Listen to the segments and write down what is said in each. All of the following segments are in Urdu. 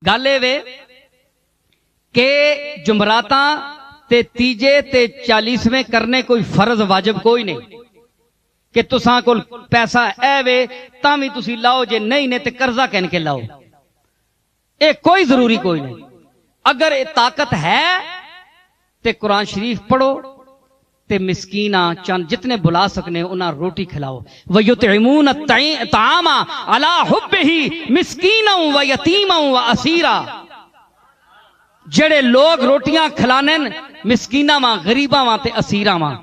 گل اے کہ جمعراتاں تے تیجے تے 40ویں کرنے کوئی فرض واجب کوئی نہیں کہ تساں کول پیسہ اے وے تاں وی تسی لاؤ، جے نہیں نے تے قرضہ کہن کے لاؤ، اے کوئی ضروری کوئی نہیں۔ اگر اے طاقت ہے تے قرآن شریف پڑھو تے مسکیناں چند جتنے بلا سکنے انہاں روٹی کھلاؤ۔ وَيُطْعِمُونَ الطَّعَامَ عَلَىٰ حُبِّهِ مِسْكِينًا وَيَتِيمًا وَأَسِيرًا، جڑے لوگ روٹیاں کھلانے مسکیناں واں، غریباں واں تے اسیراں واں،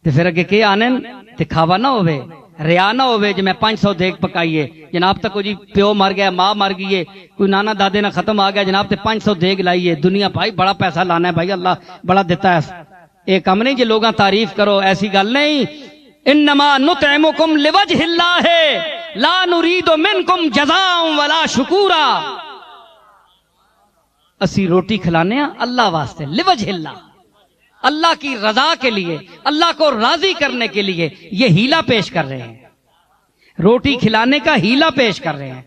تے پھر اگے کہ آنن دکھاوا نہ ہوئے، ریا نہ ہوئے جو میں 500 دیکھ پکائیے جناب تک جی پیو مر گیا، ماں مر گئی، کوئی نانا دادے نہ ختم آ گیا جناب تے 500 دیکھ لائیے، دنیا بھائی بڑا پیسہ لانا ہے بھائی، اللہ بڑا دیتا ہے۔ ایک کم نہیں جو لوگاں تعریف کرو، ایسی گل نہیں۔ انما نطعمکم لوجہ اللہ لا نرید منکم جزاء ولا شکورا، اسی روٹی کھلانے ہیں اللہ واسطے، لوجہ اللہ، اللہ کی رضا کے لیے، اللہ کو راضی کرنے کے لیے یہ ہیلا پیش کر رہے ہیں، روٹی کھلانے کا ہیلا پیش کر رہے ہیں،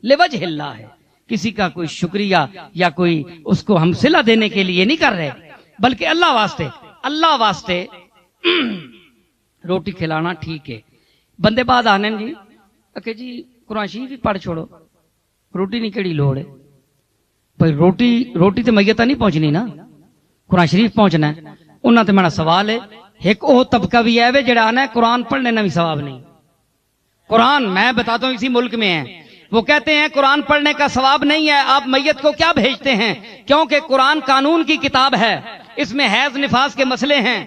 لوجہ اللہ ہے، کسی کا کوئی شکریہ یا کوئی اس کو ہم صلہ دینے کے لیے نہیں کر رہے، بلکہ اللہ واسطے، اللہ واسطے روٹی کھلانا ٹھیک ہے۔ بندے بعد آنے جی کہ جی قرآن شریف بھی پڑھ چھوڑو، روٹی نہیں کیڑی لوڑ ہے بھائی، روٹی تے میتاں نہیں پہنچنی نا، قرآن شریف پہنچنا ہے۔ انہاں تے میرا سوال ہے، ایک وہ طبقہ بھی ہے جڑا آنا ہے قرآن پڑھنے نہ بھی ثواب نہیں۔ قرآن میں بتاتا ہوں اسی ملک میں ہے، وہ کہتے ہیں قرآن پڑھنے کا ثواب نہیں ہے، آپ میت کو کیا بھیجتے ہیں؟ کیونکہ قرآن قانون کی کتاب ہے، اس میں حیض نفاس کے مسئلے ہیں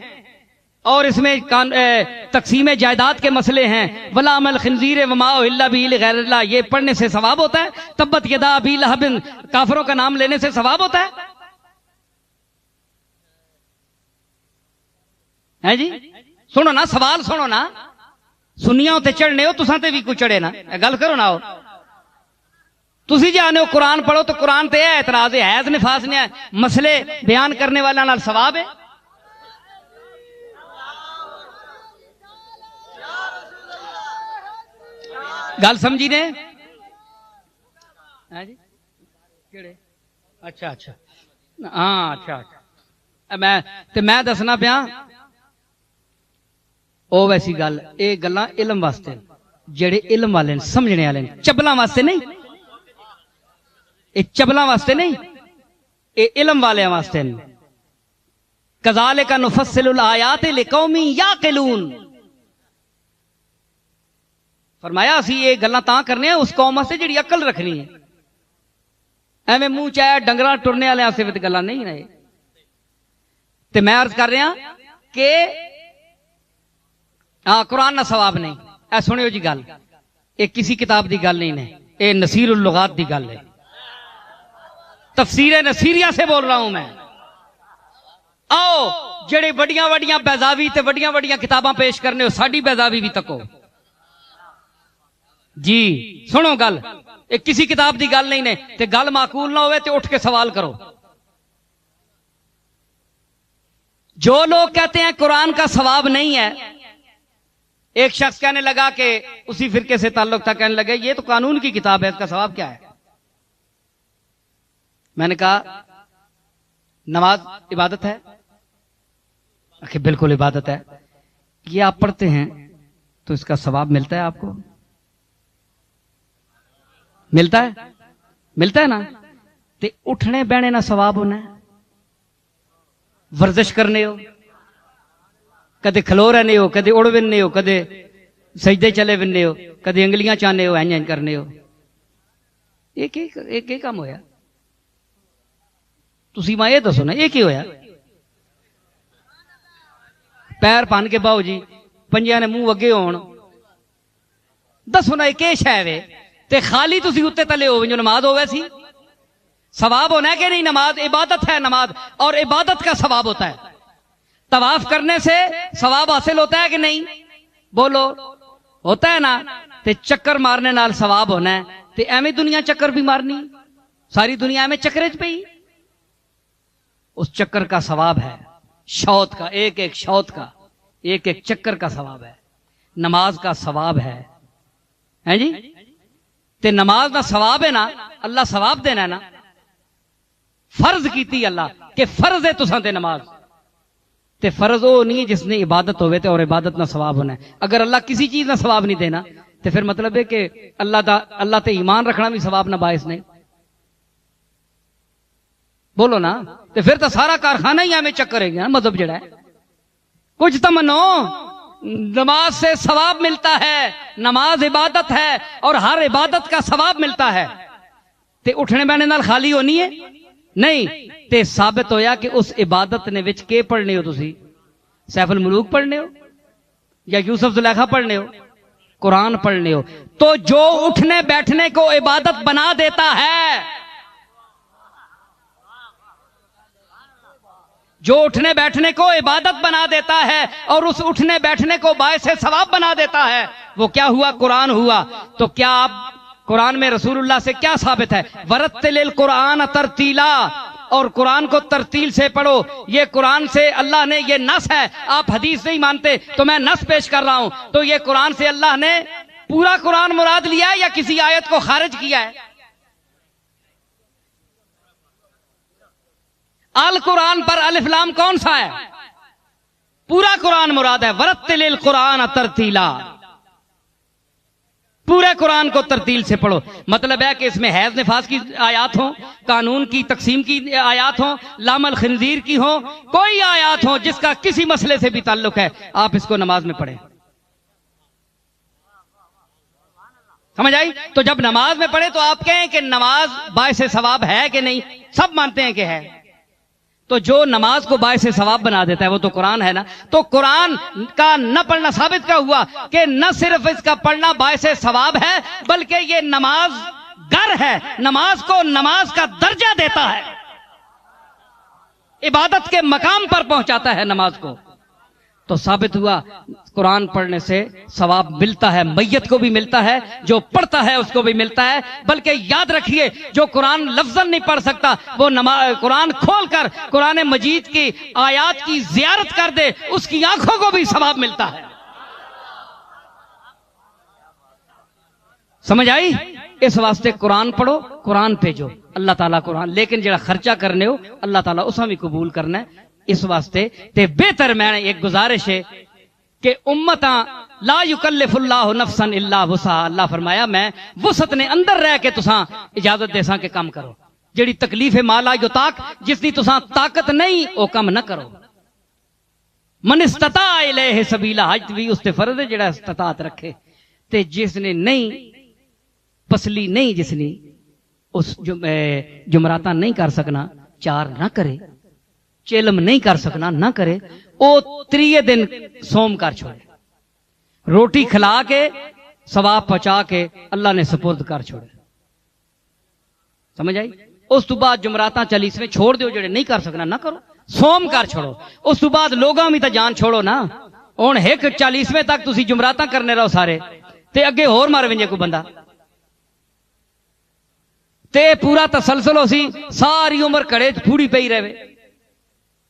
اور اس میں تقسیم جائیداد کے مسئلے ہیں، ولا عمل خنزیر وما الا به لغیر اللہ، یہ پڑھنے سے ثواب ہوتا ہے؟ تبت یدا ابی لہب، کافروں کا نام لینے سے ثواب ہوتا ہے جی؟ سنو نا سوال، سنو نا، سنیاں تے چڑھنے ہو تساں تے بھی کوئی چڑھے نا، گل کرو نا، تسی جانے ہو قرآن پڑھو تو قرآن تے ہے اعتراض ہے، حیض نفاس نے مسئلے بیان کرنے والا نال ثواب ہے؟ گل سمجھی نے؟ اچھا اچھا ہاں اچھا اچھا، میں دسنا پیا او ویسی گل، اے گلاں علم واسطے، جڑے علم والے سمجھنے والے، چبلاں واسطے نہیں، اے چبلاں واسطے نہیں، اے علم والے واسطے۔ کذالک نفصل الآیات لقوم یعقلون، فرمایا اسی یہ گلاں تاں کرنے ہیں اس قوم سے جڑی عقل رکھنی ہے، ایویں منہ چایا ڈنگراں ٹرنے والے واسطے تے گلاں نہیں رہے۔ تے میں عرض کر رہا کہ قرآن نہ ثواب نہیں، اے سنیو جی گل، اے کسی کتاب دی گل نہیں ہے، اے نصیر اللغات دی گل ہے، تفسیر نصیریہ سے بول رہا ہوں میں۔ آؤ جڑے وڈیاں وڈیاں بیضاوی تے وڈیاں وڈیاں کتاباں پیش کرنے ہو، ساڈی بیضاوی بھی تکو جی، سنو گل، ایک کسی کتاب دی گل نہیں نے، تے گل معقول نہ ہوئے تے اٹھ کے سوال کرو۔ جو لوگ کہتے ہیں قرآن کا ثواب نہیں ہے، ایک شخص کہنے لگا کہ اسی فرقے سے تعلق تھا، کہنے لگے یہ تو قانون کی کتاب ہے، اس کا ثواب کیا ہے؟ میں نے کہا نماز عبادت ہے؟ کہ بالکل عبادت ہے۔ یہ آپ پڑھتے ہیں تو اس کا ثواب ملتا ہے آپ کو؟ ملتا ہے؟ ملتا ہے نا؟ تے اٹھنے بیٹھنے نہ ثواب ہونا ہے، ورزش کرنے ہو، کدے کھلو رہنے ہو، کدے اڑ ونے ہو، کدے سجدے چلے ونے ہو، کدے انگلیاں چانے ہو، این کرنے ہو، ایک کام ہویا؟ تسی ماں یہ دسو نا ایک ہی ہویا؟ پیر پان کے باؤ جی، پنجیاں نے منہ اگے ہون، دسو نا ایک شے وے تے خالی تسی اتے تلے ہو جو نماز ہوئے سی، ثواب ہونا ہے کہ نہیں؟ نماز عبادت ہے، نماز اور عبادت کا ثواب ہوتا ہے۔ طواف کرنے سے ثواب حاصل ہوتا ہے کہ نہیں؟ بولو ہوتا ہے نا؟ تے چکر مارنے نال ثواب ہونا ہے، تے ایویں دنیا چکر بھی مارنی، ساری دنیا میں چکرے چ پئی، اس چکر کا ثواب ہے، شوط کا، ایک ایک شوط کا، ایک ایک چکر کا ثواب ہے، نماز کا ثواب ہے جی۔ تے نماز دا ثواب ہے نا، اللہ ثواب دینا ہے نا، فرض کیتی اللہ کہ فرض ہے تساں تے نماز، تے فرض وہ نہیں جس نے عبادت ہوئے تے اور عبادت نہ ثواب ہونا ہے۔ اگر اللہ کسی چیز نہ ثواب نہیں دینا تے پھر مطلب ہے کہ اللہ تے ایمان رکھنا بھی ثواب نہ باعث نہیں، بولو نا، تے پھر تو سارا کارخانہ ہی ہمیں چکر ہے گا مذہب جڑا ہے۔ کچھ تو منو، نماز سے ثواب ملتا ہے، نماز عبادت ہے اور ہر عبادت کا ثواب ملتا ہے، تے اٹھنے بیٹھنے نال خالی ہونی ہے نہیں، تے ثابت ہویا کہ اس عبادت نے وچ کے پڑھنے ہو، تسی سیف الملوک پڑھنے ہو یا یوسف زلیخا پڑھنے ہو، قرآن پڑھنے ہو، تو جو اٹھنے بیٹھنے کو عبادت بنا دیتا ہے، جو اٹھنے بیٹھنے کو عبادت بنا دیتا ہے اور اس اٹھنے بیٹھنے کو باعث ثواب بنا دیتا ہے، وہ کیا ہوا؟ قرآن ہوا۔ تو کیا آپ قرآن میں رسول اللہ سے کیا ثابت ہے؟ ورتل القرآن ترتیلا، اور قرآن کو ترتیل سے پڑھو، یہ قرآن سے اللہ نے، یہ نص ہے، آپ حدیث نہیں مانتے تو میں نص پیش کر رہا ہوں، تو یہ قرآن سے اللہ نے پورا قرآن مراد لیا ہے یا کسی آیت کو خارج کیا ہے؟ القرآن پر الف لام کون سا ہے؟ پورا قرآن مراد ہے۔ ورتل القرآن ترتیلا، پورے قرآن کو ترتیل سے پڑھو، مطلب ہے کہ اس میں حیض نفاس کی آیات ہوں، قانون کی تقسیم کی آیات ہوں، لام الخنزیر کی ہوں، کوئی آیات ہوں جس کا کسی مسئلے سے بھی تعلق ہے، آپ اس کو نماز میں پڑھیں۔ سمجھ آئی؟ تو جب نماز میں پڑھے تو آپ کہیں کہ نماز باعث ثواب ہے کہ نہیں؟ سب مانتے ہیں کہ ہے، تو جو نماز کو باعث ثواب بنا دیتا ہے وہ تو قرآن ہے نا۔ تو قرآن کا نہ پڑھنا ثابت کیا ہوا کہ نہ صرف اس کا پڑھنا باعث ثواب ہے بلکہ یہ نماز گر ہے، نماز کو نماز کا درجہ دیتا ہے، عبادت کے مقام پر پہنچاتا ہے نماز کو۔ تو ثابت ہوا قرآن پڑھنے سے ثواب ملتا ہے، میت کو بھی ملتا ہے، جو پڑھتا ہے اس کو بھی ملتا ہے، بلکہ یاد رکھیے جو قرآن لفظاً نہیں پڑھ سکتا وہ قرآن کھول کر قرآن مجید کی آیات کی زیارت کر دے، اس کی آنکھوں کو بھی ثواب ملتا ہے۔ سمجھ آئی؟ اس واسطے قرآن پڑھو، قرآن بھیجو، اللہ تعالیٰ قرآن، لیکن جڑا خرچہ کرنے ہو اللہ تعالیٰ اسا بھی قبول کرنا ہے۔ اس واسطے تے بہتر میں ایک گزارش ہے کہ امتاں لا یکلف اللہ نفسا الا وسعها، اللہ فرمایا میں وسعت نے اندر رہ کے تساں اجازت دیساں کہ کام کرو، جڑی تکلیف ما لا یطاق، جس دی تساں طاقت نہیں وہ کام نہ کرو۔ من استطاع الیہ سبیلا، حج بھی اس تے فرض ہے جڑا استطاعت رکھے، تے جس نے نہیں پسلی نہیں، جس نے اس جمراتاں نہیں کر سکنا چار نہ کرے، چلم نہیں کر سکنا نہ کرے، او 3 دن سوم کر چھوڑے، روٹی کھلا کے ثواب پہنچا کے اللہ نے سپرد کر چھوڑے۔ سمجھ آئی؟ اس تو بعد جمراتاں 40ویں چھوڑ دیو، جڑے نہیں کر سکنا نہ کرو، سوم کر چھوڑو۔ اس تو بعد لوگاں بھی تا جان چھوڑو نا، ہن ایک 40ویں تک تسی جمراتاں کرنے رہو سارے، تے اگے ہور مار ونجے کو بندہ، تے پورا تسلسل ہو سی، ساری عمر کڑے پھوڑی پئی رہے،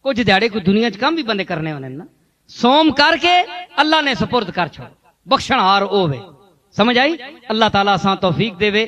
کچھ دیہڑے کوئی دنیا چ کام بھی بندے کرنے ہونے نا، سوم کر کے اللہ نے سپرد کر چھوڑ، بخشن ہار اوے۔ سمجھ آئی؟ اللہ تعالیٰ سان توفیق دے وے۔